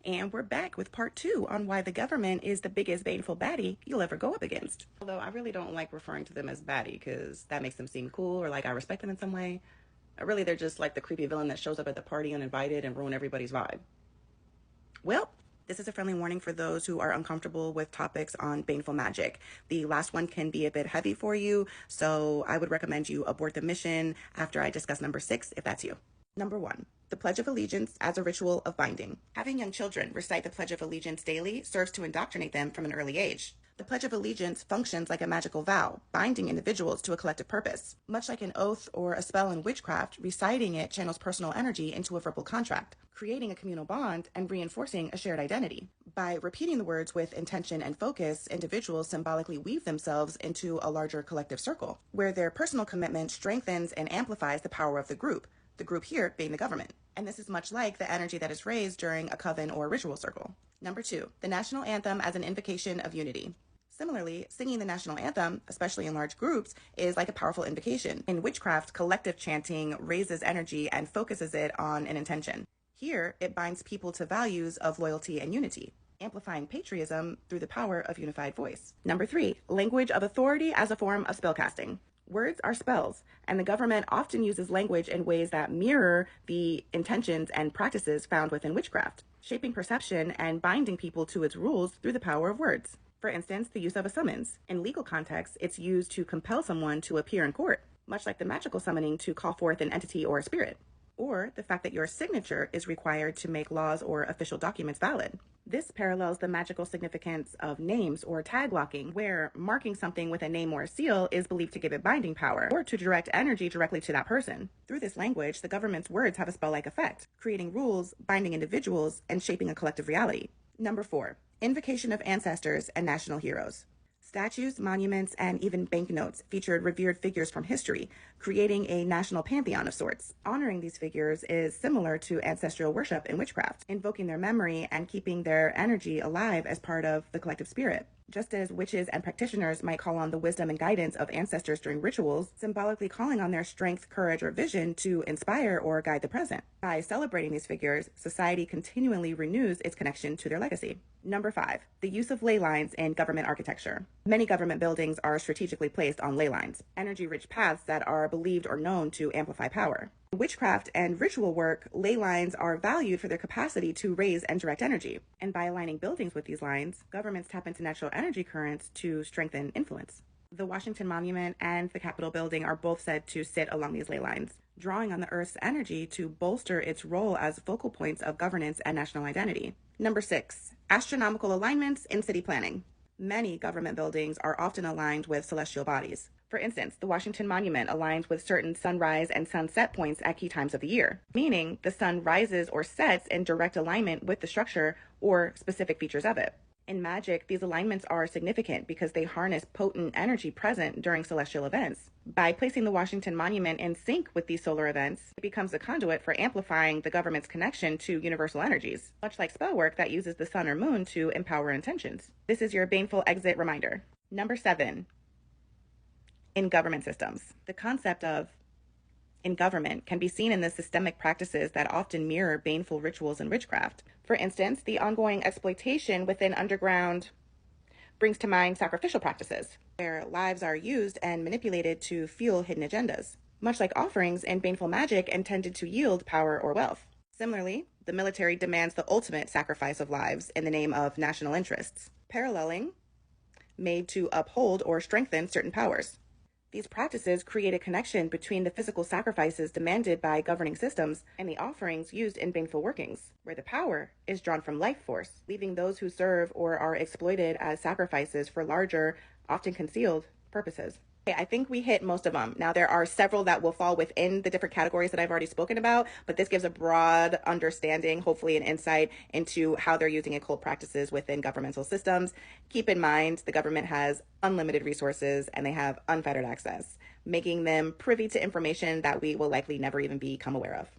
And we're back with part 2 on why the government is the biggest baneful baddie you'll ever go up against. Although I really don't like referring to them as baddie because that makes them seem cool or like I respect them in some way. Really, they're just like the creepy villain that shows up at the party uninvited and ruin everybody's vibe. Well, this is a friendly warning for those who are uncomfortable with topics on baneful magic. The last one can be a bit heavy for you, so I would recommend you abort the mission after I discuss number 6 if that's you. Number 1, the Pledge of Allegiance as a ritual of binding. Having young children recite the Pledge of Allegiance daily serves to indoctrinate them from an early age. The Pledge of Allegiance functions like a magical vow, binding individuals to a collective purpose. Much like an oath or a spell in witchcraft, reciting it channels personal energy into a verbal contract, creating a communal bond and reinforcing a shared identity. By repeating the words with intention and focus, individuals symbolically weave themselves into a larger collective circle, where their personal commitment strengthens and amplifies the power of the group here being the government. And this is much like the energy that is raised during a coven or ritual circle. Number 2, the national anthem as an invocation of unity. Similarly, singing the national anthem, especially in large groups, is like a powerful invocation. In witchcraft, collective chanting raises energy and focuses it on an intention. Here, it binds people to values of loyalty and unity, amplifying patriotism through the power of unified voice. Number 3, language of authority as a form of spellcasting. Words are spells, and the government often uses language in ways that mirror the intentions and practices found within witchcraft, shaping perception and binding people to its rules through the power of words. For instance, the use of a summons. In legal contexts, it's used to compel someone to appear in court, much like the magical summoning to call forth an entity or a spirit, or the fact that your signature is required to make laws or official documents valid. This parallels the magical significance of names or tag locking, where marking something with a name or a seal is believed to give it binding power or to direct energy directly to that person. Through this language, the government's words have a spell-like effect, creating rules, binding individuals, and shaping a collective reality. Number 4, invocation of ancestors and national heroes. Statues, monuments, and even banknotes featured revered figures from history, creating a national pantheon of sorts. Honoring these figures is similar to ancestral worship in witchcraft, invoking their memory and keeping their energy alive as part of the collective spirit. Just as witches and practitioners might call on the wisdom and guidance of ancestors during rituals, symbolically calling on their strength, courage, or vision to inspire or guide the present. By celebrating these figures, society continually renews its connection to their legacy. Number 5, the use of ley lines in government architecture. Many government buildings are strategically placed on ley lines, energy-rich paths that are believed or known to amplify power. In witchcraft and ritual work, ley lines are valued for their capacity to raise and direct energy. And by aligning buildings with these lines, governments tap into natural energy currents to strengthen influence. The Washington Monument and the Capitol building are both said to sit along these ley lines, drawing on the Earth's energy to bolster its role as focal points of governance and national identity. Number 6, astronomical alignments in city planning. Many government buildings are often aligned with celestial bodies. For instance, the Washington Monument aligns with certain sunrise and sunset points at key times of the year, meaning the sun rises or sets in direct alignment with the structure or specific features of it. In magic, these alignments are significant because they harness potent energy present during celestial events. By placing the Washington Monument in sync with these solar events, it becomes a conduit for amplifying the government's connection to universal energies, much like spell work that uses the sun or moon to empower intentions. This is your baneful exit reminder. Number 7, in government systems. The concept of in government can be seen in the systemic practices that often mirror baneful rituals and witchcraft. For instance, the ongoing exploitation within underground brings to mind sacrificial practices, where lives are used and manipulated to fuel hidden agendas, much like offerings in baneful magic intended to yield power or wealth. Similarly, the military demands the ultimate sacrifice of lives in the name of national interests, paralleling made to uphold or strengthen certain powers. These practices create a connection between the physical sacrifices demanded by governing systems and the offerings used in baneful workings, where the power is drawn from life force, leaving those who serve or are exploited as sacrifices for larger, often concealed, purposes. Okay, I think we hit most of them. Now, there are several that will fall within the different categories that I've already spoken about, but this gives a broad understanding, hopefully an insight into how they're using occult practices within governmental systems. Keep in mind, the government has unlimited resources and they have unfettered access, making them privy to information that we will likely never even become aware of.